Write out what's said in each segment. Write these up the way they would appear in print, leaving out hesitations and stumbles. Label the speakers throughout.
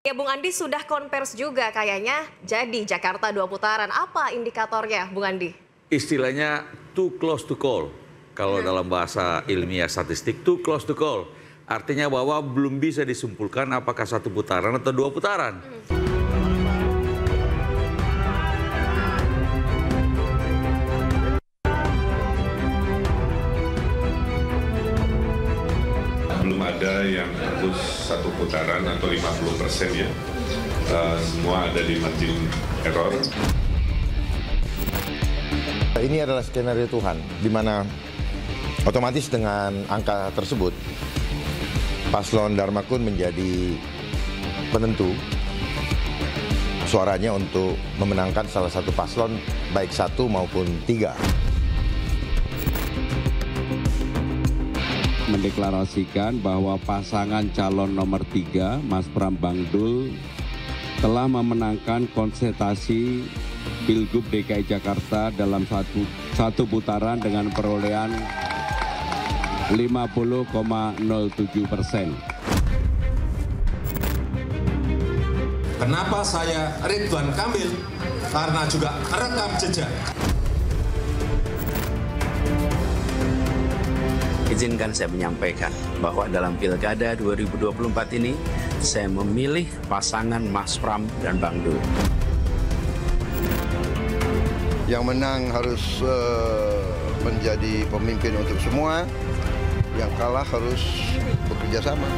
Speaker 1: Ya, Bung Andi sudah konvers juga kayaknya jadi Jakarta 2 putaran. Apa indikatornya, Bung Andi?
Speaker 2: Istilahnya too close to call. Kalau dalam bahasa ilmiah statistik, too close to call. Artinya bahwa belum bisa disimpulkan apakah 1 putaran atau 2 putaran.
Speaker 3: Belum ada yang harus 1 putaran atau 50% ya. Semua ada di margin error.
Speaker 4: Ini adalah skenario Tuhan, di mana otomatis dengan angka tersebut, Paslon Dharma Kun menjadi penentu suaranya untuk memenangkan salah satu paslon, baik 1 maupun 3.
Speaker 5: Mendeklarasikan bahwa pasangan calon nomor 3, Mas Pram Bangdul, telah memenangkan konsentrasi Pilgub DKI Jakarta dalam satu putaran dengan perolehan 50,07%.
Speaker 6: Kenapa saya Ridwan Kamil? Karena juga rekam jejak.
Speaker 7: Izinkan saya menyampaikan bahwa dalam Pilkada 2024 ini saya memilih pasangan Mas Pram dan Bang Dul.
Speaker 4: Yang menang harus menjadi pemimpin untuk semua, yang kalah harus bekerja sama.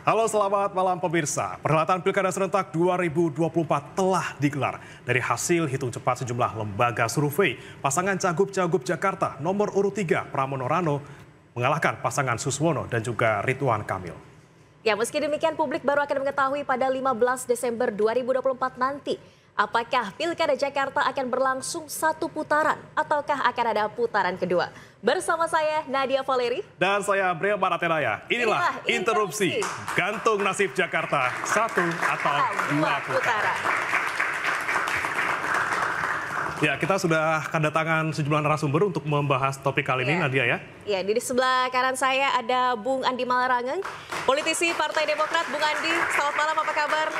Speaker 8: Halo, selamat malam pemirsa. Perhelatan Pilkada Serentak 2024 telah digelar. Dari hasil hitung cepat sejumlah lembaga survei, pasangan Cagup-Cagup Jakarta nomor urut 3 Pramono Rano mengalahkan pasangan Suswono dan juga Ridwan Kamil.
Speaker 1: Ya, meski demikian publik baru akan mengetahui pada 15 Desember 2024 nanti, apakah Pilkada Jakarta akan berlangsung 1 putaran ataukah akan ada putaran kedua. Bersama saya Nadia Valeri.
Speaker 8: Dan saya Brea Baratenaya. Inilah interupsi gantung nasib Jakarta 1 atau 2 putaran. Ya, kita sudah kedatangan sejumlah narasumber untuk membahas topik kali ini, Nadia ya.
Speaker 1: Ya, di sebelah kanan saya ada Bung Andi Malarangeng, politisi Partai Demokrat. Bung Andi, selamat malam, apa kabar?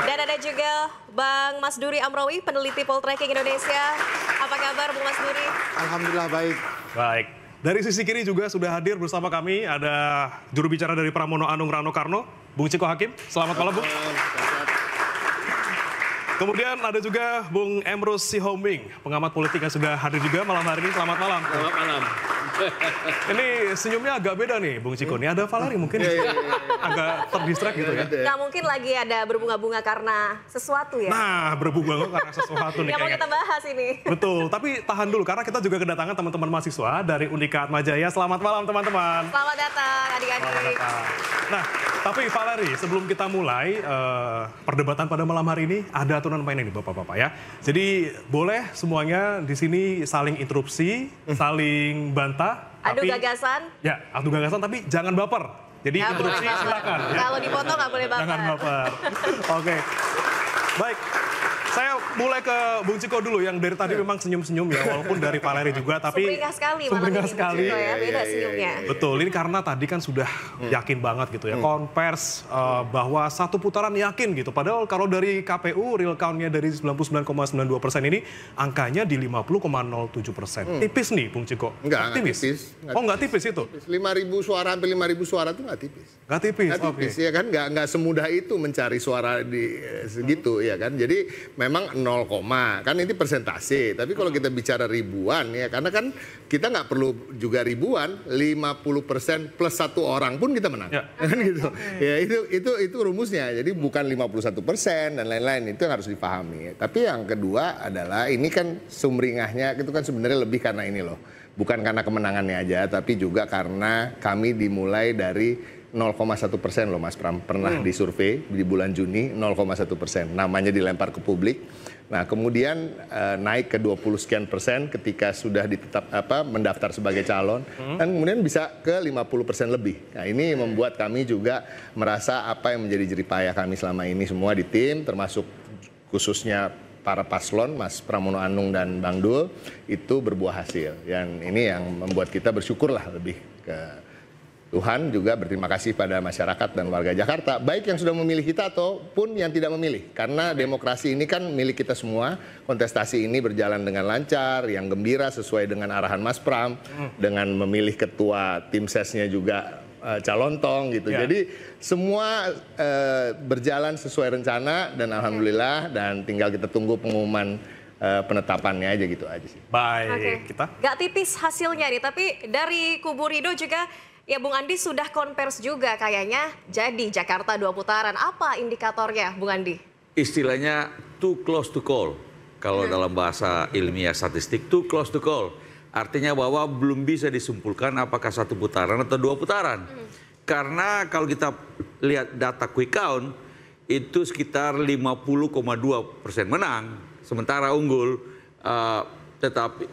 Speaker 1: Dan ada juga Bang Mas Duri Amrawi, peneliti Poltreking Indonesia. Apa kabar, Bung Mas Duri?
Speaker 4: Alhamdulillah baik.
Speaker 8: Baik. Dari sisi kiri juga sudah hadir bersama kami ada juru bicara dari Pramono Anung Rano Karno, Bung Ciko Hakim. Selamat malam, Bung. Kemudian ada juga Bung Emrus Sihombing, pengamat politik yang sudah hadir juga malam hari ini. Selamat malam.
Speaker 2: Selamat malam.
Speaker 8: Ini senyumnya agak beda nih, Bung Ciko. Ini ada Valeri mungkin agak terdistract gitu ya.
Speaker 1: Nggak mungkin lagi ada berbunga-bunga karena sesuatu ya.
Speaker 8: Nah, berbunga karena sesuatu nih
Speaker 1: yang mau
Speaker 8: kayaknya.
Speaker 1: kita bahas ini.
Speaker 8: Betul, tapi tahan dulu karena kita juga kedatangan teman-teman mahasiswa dari Unikat Majaya. Selamat malam teman-teman.
Speaker 1: Selamat datang adik-adik.
Speaker 8: Nah, tapi Valeri, sebelum kita mulai perdebatan pada malam hari ini, ada aturan main ini Bapak-Bapak ya. Jadi boleh semuanya di sini saling interupsi, saling bantah.
Speaker 1: Adu gagasan.
Speaker 8: Ya, adu gagasan tapi jangan baper. Jadi
Speaker 1: Nggak
Speaker 8: interupsi
Speaker 1: boleh baper.
Speaker 8: silakan. Ya.
Speaker 1: Kalau dipotong nggak boleh baper.
Speaker 8: Jangan baper. Oke. Baik. Saya mulai ke Bung Ciko dulu yang dari tadi memang senyum-senyum ya, walaupun dari Valeri juga, tapi
Speaker 1: Sumringah sekali malam
Speaker 8: sumringah
Speaker 1: ini,
Speaker 8: sekali.
Speaker 1: Bung Ciko ya, beda senyumnya.
Speaker 8: Betul, ini karena tadi kan sudah yakin banget gitu ya, konvers bahwa 1 putaran yakin gitu. Padahal kalau dari KPU real count-nya dari 99,92% ini angkanya di 50,07%. Tipis nih Bung Ciko.
Speaker 4: Enggak
Speaker 8: Optimis?
Speaker 4: tipis.
Speaker 8: Oh nggak tipis itu?
Speaker 4: 5.000 suara hampir 5.000 suara itu nggak tipis.
Speaker 8: Nggak tipis,
Speaker 4: Nggak tipis ya kan, nggak semudah itu mencari suara di segitu ya kan. Jadi memang 0, kan ini persentase. Tapi kalau kita bicara ribuan ya, karena kan kita nggak perlu juga ribuan, 50% plus 1 orang pun kita menang.
Speaker 8: Ya.
Speaker 4: Kan gitu. Ya itu rumusnya. Jadi bukan 51% dan lain-lain, itu yang harus dipahami. Tapi yang kedua adalah ini kan sumringahnya itu kan sebenarnya lebih karena ini loh. Bukan karena kemenangannya aja, tapi juga karena kami dimulai dari 0,1% loh Mas Pram, pernah disurvei di bulan Juni 0,1%, namanya dilempar ke publik. Nah kemudian naik ke 20 sekian persen ketika sudah mendaftar sebagai calon, dan kemudian bisa ke 50% lebih. Nah ini membuat kami juga merasa apa yang menjadi jeripayah kami selama ini semua di tim, termasuk khususnya para paslon, Mas Pramono Anung dan Bang Dul, itu berbuah hasil. Dan ini yang membuat kita bersyukurlah lebih ke Tuhan, juga berterima kasih pada masyarakat dan warga Jakarta, baik yang sudah memilih kita ataupun yang tidak memilih. Karena demokrasi ini kan milik kita semua, kontestasi ini berjalan dengan lancar, yang gembira sesuai dengan arahan Mas Pram, dengan memilih ketua tim sesnya juga calontong gitu. Jadi semua berjalan sesuai rencana dan alhamdulillah, dan tinggal kita tunggu pengumuman penetapannya aja gitu aja sih.
Speaker 8: Baik, kita.
Speaker 1: Gak tipis hasilnya nih, tapi dari kubu Ridho juga ya Bung Andi sudah konversi juga kayaknya jadi Jakarta 2 putaran. Apa indikatornya Bung Andi?
Speaker 2: Istilahnya too close to call. Kalau dalam bahasa ilmiah statistik, too close to call. Artinya bahwa belum bisa disimpulkan apakah 1 putaran atau 2 putaran. Karena kalau kita lihat data quick count, itu sekitar 50,2% menang. Sementara unggul, tetapi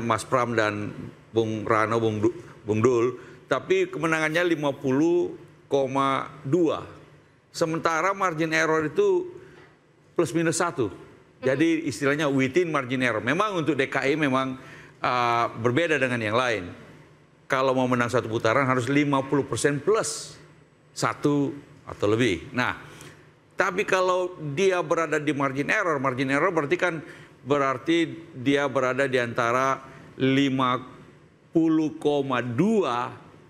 Speaker 2: Mas Pram dan Bung Rano, Bung Dul, tapi kemenangannya 50,2. Sementara margin error itu plus minus 1. Jadi istilahnya within margin error. Memang untuk DKI memang berbeda dengan yang lain. Kalau mau menang 1 putaran harus 50% plus 1 atau lebih. Nah, tapi kalau dia berada di margin error berarti dia berada di antara 50,2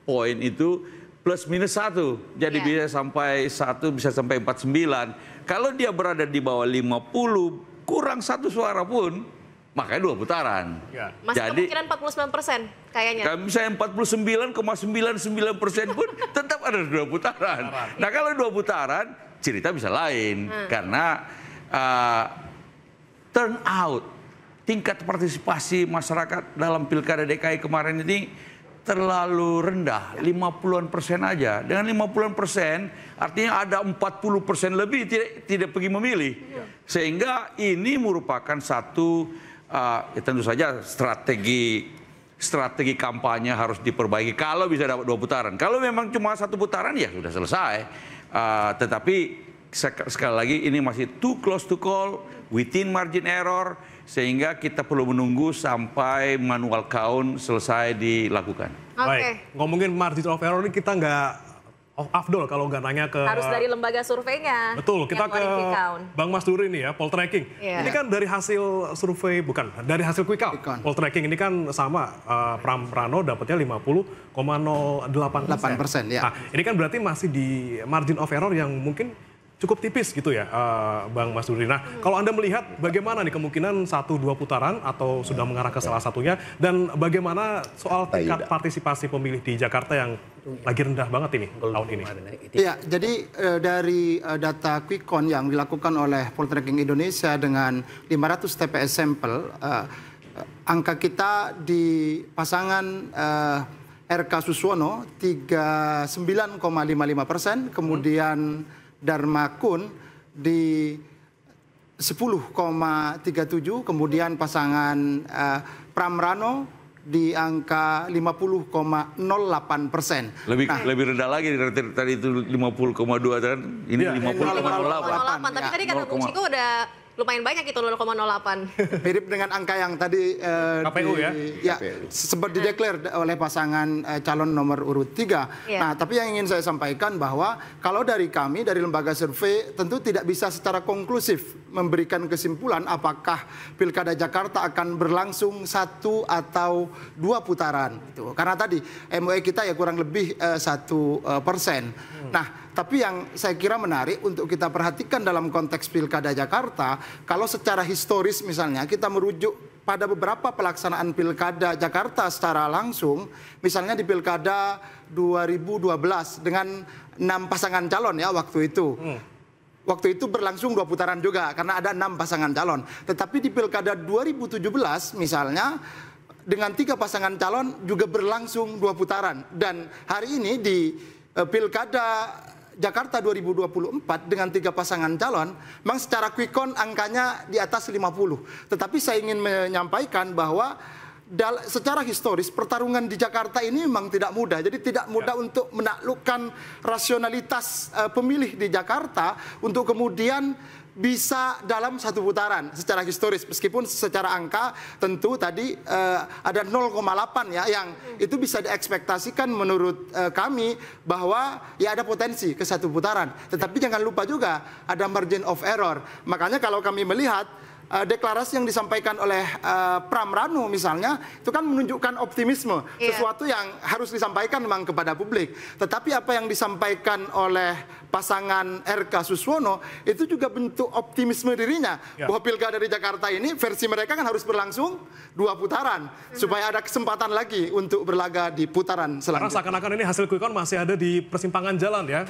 Speaker 2: poin itu plus minus 1. Jadi bisa sampai 1, bisa sampai 49. Kalau dia berada di bawah 50, kurang 1 suara pun, makanya 2 putaran.
Speaker 1: Masih
Speaker 2: jadi,
Speaker 1: kemungkinan 49% kayaknya.
Speaker 2: Misalnya 49,99% pun tetap ada 2 putaran. Nah kalau 2 putaran, cerita bisa lain. Karena turnout, tingkat partisipasi masyarakat dalam Pilkada DKI kemarin ini terlalu rendah, 50-an% aja. Dengan 50-an%, artinya ada 40% lebih tidak pergi memilih. Sehingga ini merupakan satu, tentu saja strategi kampanye harus diperbaiki kalau bisa dapat 2 putaran. Kalau memang cuma 1 putaran ya sudah selesai. Tetapi sekali lagi ini masih too close to call, within margin error, sehingga kita perlu menunggu sampai manual count selesai dilakukan.
Speaker 8: Baik, ngomongin margin of error ini kita nggak afdol kalau nggak nanya ke...
Speaker 1: Harus dari lembaga surveinya.
Speaker 8: Betul, kita ke Bang Mas Duri nih ya, poltreking. Ini kan dari hasil survei, dari hasil quick count. Poltreking ini kan sama, Pram Rano dapatnya 50,08%.
Speaker 9: Ya.
Speaker 8: Nah, ini kan berarti masih di margin of error yang mungkin cukup tipis gitu ya, Bang Mas Duri. Nah, kalau Anda melihat bagaimana nih kemungkinan 1-2 putaran atau sudah mengarah ke salah satunya, dan bagaimana soal tingkat partisipasi pemilih di Jakarta yang lagi rendah banget ini tahun ini?
Speaker 9: Iya, jadi dari data quick count yang dilakukan oleh Poltreking Indonesia dengan 500 TPS sampel, angka kita di pasangan RK Suswono 39,55%, kemudian Dharma Kun di 10,37, kemudian pasangan Pram Rano di angka 50,08%.
Speaker 2: Lebih rendah lagi dari tadi itu 50,2 kan, ini 50,08.
Speaker 1: Tapi tadi kata Bung Ciko udah lumayan banyak itu 0,08.
Speaker 9: Mirip dengan angka yang tadi
Speaker 8: KPU
Speaker 9: sempat dideklar oleh pasangan calon nomor urut 3. Nah, tapi yang ingin saya sampaikan bahwa kalau dari kami, dari lembaga survei, tentu tidak bisa secara konklusif memberikan kesimpulan apakah Pilkada Jakarta akan berlangsung 1 atau 2 putaran. Karena tadi MOE kita ya kurang lebih 1%. Nah, tapi yang saya kira menarik untuk kita perhatikan dalam konteks Pilkada Jakarta, kalau secara historis misalnya kita merujuk pada beberapa pelaksanaan Pilkada Jakarta secara langsung, misalnya di Pilkada 2012 dengan 6 pasangan calon ya waktu itu. Waktu itu berlangsung 2 putaran juga karena ada 6 pasangan calon. Tetapi di Pilkada 2017 misalnya dengan 3 pasangan calon juga berlangsung 2 putaran. Dan hari ini di Pilkada Jakarta 2024 dengan 3 pasangan calon, memang secara quick count angkanya di atas 50. Tetapi saya ingin menyampaikan bahwa secara historis pertarungan di Jakarta ini memang tidak mudah. Jadi tidak mudah untuk menaklukkan rasionalitas pemilih di Jakarta untuk kemudian bisa dalam satu putaran secara historis, meskipun secara angka tentu tadi ada 0,8 ya, yang itu bisa diekspektasikan menurut kami bahwa ya ada potensi ke satu putaran. Tetapi jangan lupa juga ada margin of error. Makanya kalau kami melihat deklarasi yang disampaikan oleh Pram Ranu misalnya, itu kan menunjukkan optimisme, sesuatu yang harus disampaikan memang kepada publik. Tetapi apa yang disampaikan oleh pasangan RK Suswono itu juga bentuk optimisme dirinya, bahwa pilkada di Jakarta ini versi mereka kan harus berlangsung 2 putaran, supaya ada kesempatan lagi untuk berlaga di putaran selanjutnya.
Speaker 8: Karena seakan-akan ini hasil quick count masih ada di persimpangan jalan ya,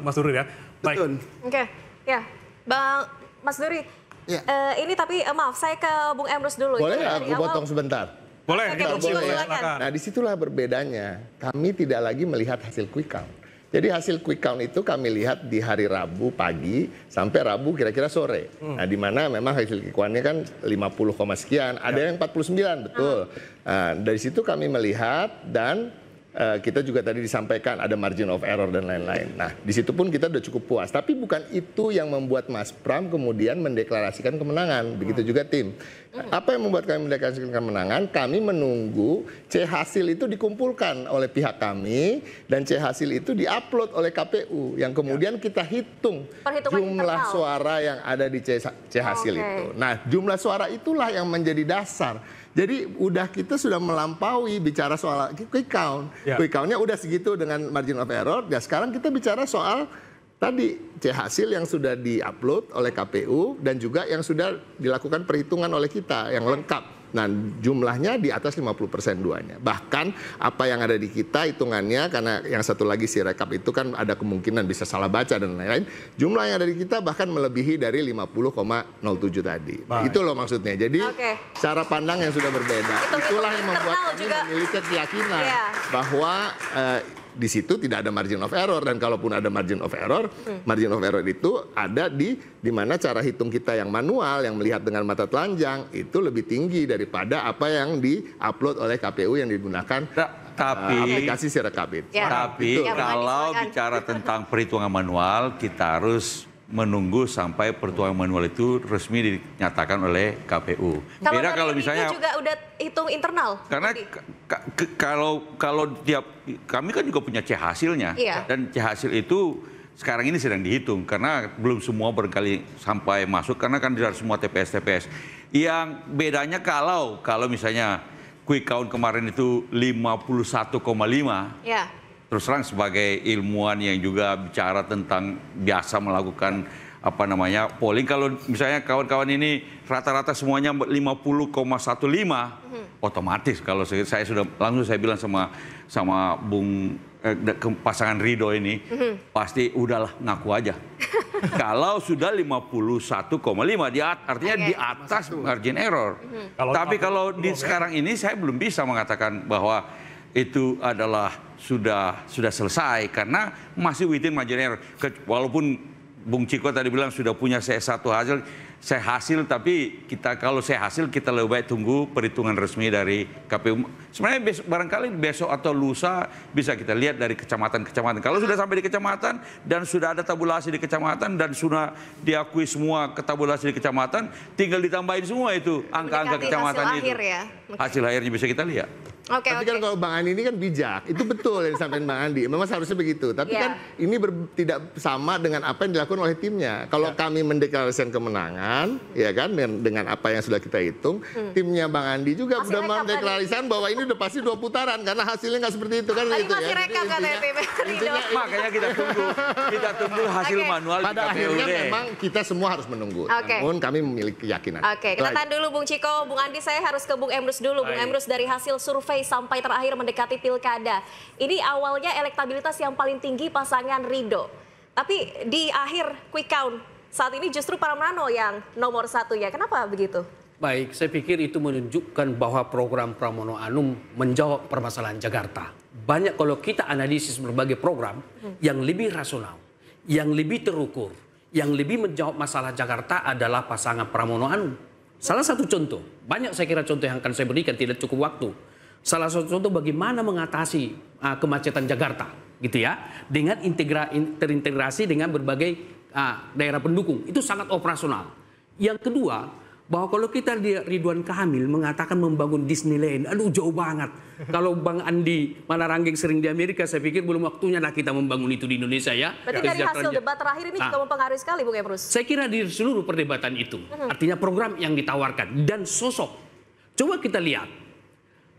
Speaker 8: Mas Duri ya. Baik.
Speaker 9: Betul.
Speaker 1: Oke, ya, Bang Mas Duri.
Speaker 9: Ya.
Speaker 1: Ini tapi maaf, saya ke Bung Emrus dulu.
Speaker 4: Boleh ya, aku potong sebentar?
Speaker 8: Boleh,
Speaker 1: silakan.
Speaker 4: Nah, disitulah berbedanya. Kami tidak lagi melihat hasil quick count. Jadi hasil quick count itu kami lihat di hari Rabu pagi sampai Rabu kira-kira sore. Nah, di mana memang hasil quick count-nya kan 50, sekian, ada yang 49, betul. Nah, dari situ kami melihat dan kita juga tadi disampaikan ada margin of error dan lain-lain. Nah, di situ pun kita udah cukup puas. Tapi bukan itu yang membuat Mas Pram kemudian mendeklarasikan kemenangan. Begitu juga tim. Apa yang membuat kami mendeklarasikan kemenangan? Kami menunggu C hasil itu dikumpulkan oleh pihak kami dan C hasil itu diupload oleh KPU yang kemudian kita hitung jumlah suara yang ada di C hasil itu. Nah, jumlah suara itulah yang menjadi dasar. Jadi kita sudah melampaui bicara soal quick count. Quick count-nya udah segitu dengan margin of error. Ya sekarang kita bicara soal tadi C hasil yang sudah diupload oleh KPU dan juga yang sudah dilakukan perhitungan oleh kita yang lengkap. Nah, jumlahnya di atas 50% duanya. Bahkan apa yang ada di kita hitungannya, karena yang satu lagi si rekap itu kan ada kemungkinan bisa salah baca dan lain-lain. Jumlah yang ada di kita bahkan melebihi dari 50,07 tadi. Itu loh maksudnya. Jadi cara pandang yang sudah berbeda. Itulah yang membuat kami memiliki keyakinan bahwa di situ tidak ada margin of error, dan kalaupun ada margin of error itu ada di mana cara hitung kita yang manual, yang melihat dengan mata telanjang itu lebih tinggi daripada apa yang di-upload oleh KPU yang digunakan aplikasi Sirekap itu.
Speaker 2: Tapi kalau bicara tentang perhitungan manual, kita harus menunggu sampai perhitungan manual itu resmi dinyatakan oleh KPU.
Speaker 1: Beda kalau misalnya juga udah hitung internal.
Speaker 2: Karena kalau tiap kami kan juga punya C hasilnya, dan C hasil itu sekarang ini sedang dihitung karena belum semua barangkali sampai masuk karena kan tidak semua TPS. Yang bedanya kalau misalnya quick count kemarin itu 51,5. Terus terang sebagai ilmuwan yang juga bicara tentang biasa melakukan polling, kalau misalnya kawan-kawan ini rata-rata semuanya 50,15, otomatis kalau saya sudah langsung saya bilang sama Bung pasangan Ridho ini, pasti udahlah ngaku aja. Kalau sudah 51,5 artinya di atas margin error. Tapi kalau di sekarang ini saya belum bisa mengatakan bahwa itu adalah sudah selesai karena masih within margin error. Walaupun Bung Ciko tadi bilang sudah punya C1 hasil, tapi kalau C hasil kita lebih baik tunggu perhitungan resmi dari KPU. Sebenarnya barangkali besok atau lusa bisa kita lihat dari kecamatan-kecamatan. Kalau sudah sampai di kecamatan dan sudah ada tabulasi di kecamatan dan sudah diakui semua tabulasi di kecamatan, tinggal ditambahin semua itu angka-angka kecamatan itu. Hasil akhirnya bisa kita lihat.
Speaker 4: Tapi kan kalau Bang Andi ini kan bijak, itu betul yang disampaikan Bang Andi. Memang seharusnya begitu. Tapi kan ini tidak sama dengan apa yang dilakukan oleh timnya. Kalau kami mendeklarasikan kemenangan, ya kan, dengan apa yang sudah kita hitung, timnya Bang Andi juga sudah mendeklarasikan bahwa ini udah pasti 2 putaran karena hasilnya nggak seperti itu kan.
Speaker 1: Tadi masih rekap katanya tim.
Speaker 2: Makanya kita tunggu hasil manual.
Speaker 4: Pada akhirnya memang kita semua harus menunggu. Namun kami memiliki keyakinan.
Speaker 1: Kita tahan dulu Bung Ciko, Bung Andi, saya harus ke Bung Emrus dulu. Bung Emrus, dari hasil survei sampai terakhir mendekati pilkada. Ini awalnya elektabilitas yang paling tinggi pasangan Ridho. Tapi di akhir quick count saat ini justru Pram Ranu yang nomor 1 ya. Kenapa begitu?
Speaker 10: Baik, saya pikir itu menunjukkan bahwa program Pramono Anung menjawab permasalahan Jakarta. banyak kalau kita analisis berbagai program yang lebih rasional, yang lebih terukur, yang lebih menjawab masalah Jakarta adalah pasangan Pramono Anung. Salah satu contoh, banyak saya kira contoh yang akan saya berikan, tidak cukup waktu. Salah satu contoh bagaimana mengatasi kemacetan Jakarta, gitu ya, dengan terintegrasi dengan berbagai daerah pendukung, itu sangat operasional. Yang kedua, bahwa kalau kita lihat Ridwan Kamil mengatakan membangun Disneyland, aduh jauh banget. Kalau Bang Andi Malaranggeng sering di Amerika, saya pikir belum waktunya lah kita membangun itu di Indonesia ya.
Speaker 1: Berarti dari hasil debat terakhir ini juga mempengaruhi sekali Bung Emrus?
Speaker 10: Saya kira di seluruh perdebatan itu, artinya program yang ditawarkan dan sosok. Coba kita lihat,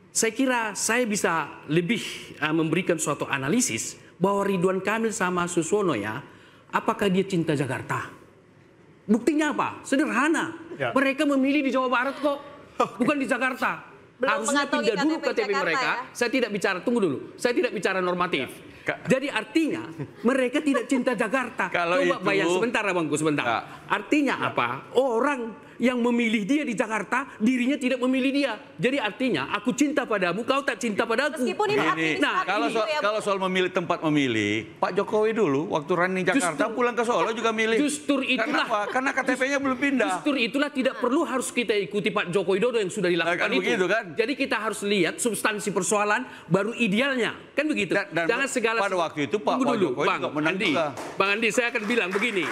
Speaker 10: saya kira saya bisa lebih memberikan suatu analisis bahwa Ridwan Kamil sama Suswono ya, apakah dia cinta Jakarta? Buktinya apa? Sederhana. Ya. Mereka memilih di Jawa Barat kok, bukan di Jakarta. Harusnya pindah dulu KTP mereka. Ya? Saya tidak bicara, tunggu dulu. Saya tidak bicara normatif. Jadi artinya mereka tidak cinta Jakarta. Coba bayang sebentar Abangku, sebentar. Artinya apa? Orang yang memilih dia di Jakarta, dirinya tidak memilih dia. Jadi artinya aku cinta padamu, kau tak cinta padaku.
Speaker 1: Meskipun ini
Speaker 2: kalau soal memilih tempat memilih, Pak Jokowi dulu waktu running Jakarta pulang ke Solo juga milih.
Speaker 10: Justru itulah.
Speaker 2: Karena KTP-nya belum pindah.
Speaker 10: Justru itulah tidak perlu harus kita ikuti Pak Joko Widodo yang sudah dilakukan itu.
Speaker 2: Begitu, kan?
Speaker 10: Jadi kita harus lihat substansi persoalan baru idealnya, kan begitu. Dan jangan segala.
Speaker 2: Pada waktu itu Pak Jokowi juga menang juga.
Speaker 10: Bang Andi, saya akan bilang begini.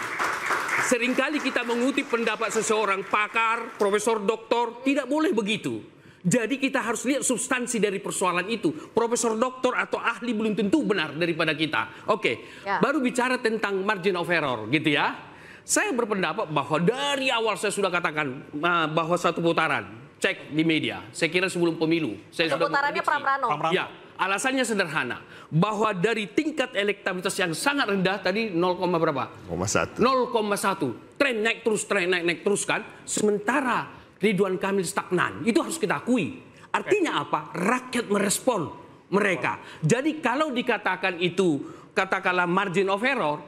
Speaker 10: Seringkali kita mengutip pendapat seseorang, pakar, profesor, doktor, tidak boleh begitu. Jadi kita harus lihat substansi dari persoalan itu. Profesor, doktor, atau ahli belum tentu benar daripada kita. Oke, baru bicara tentang margin of error gitu ya. Saya berpendapat bahwa dari awal saya sudah katakan bahwa satu putaran, cek di media, saya kira sebelum pemilu.
Speaker 1: Putarannya Pramrano.
Speaker 10: Ya, alasannya sederhana. Bahwa dari tingkat elektabilitas yang sangat rendah tadi 0, berapa? 0,1. Tren naik terus kan. Sementara Ridwan Kamil stagnan. Itu harus kita akui. Artinya apa? Rakyat merespon mereka. Jadi kalau dikatakan itu katakanlah margin of error,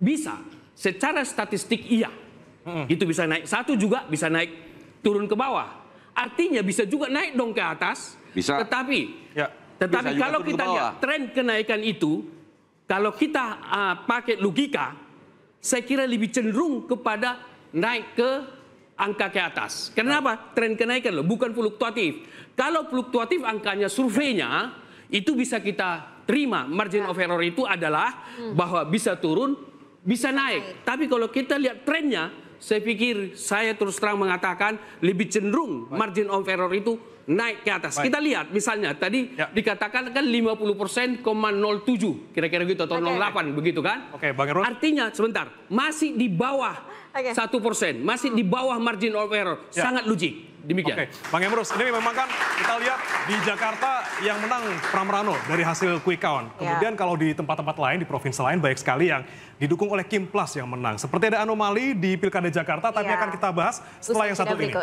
Speaker 10: bisa. Secara statistik iya. Itu bisa naik 1 juga, bisa naik turun ke bawah. Artinya bisa juga naik dong ke atas.
Speaker 2: Bisa.
Speaker 10: Tetapi kalau kita lihat tren kenaikan itu, kalau kita pakai logika, saya kira lebih cenderung kepada naik ke angka ke atas. Kenapa? Tren kenaikan loh, bukan fluktuatif. Kalau fluktuatif angkanya surveinya, itu bisa kita terima. Margin of error itu adalah bahwa bisa turun, bisa naik. Tapi kalau kita lihat trennya, saya pikir saya terus terang mengatakan lebih cenderung margin of error itu naik ke atas. Kita lihat misalnya tadi dikatakan kan 50%,07 kira-kira gitu atau 08 begitu kan?
Speaker 8: Bang Emrus.
Speaker 10: Artinya sebentar masih di bawah 1%, masih di bawah margin of error, sangat logik. Demikian.
Speaker 8: Bang Emrus, ini memang kan kita lihat di Jakarta yang menang Pramrano dari hasil quick count. Kemudian kalau di tempat-tempat lain, di provinsi lain banyak sekali yang didukung oleh Kim Plus yang menang. Seperti ada anomali di Pilkada Jakarta, tapi akan kita bahas setelah yang satu ini.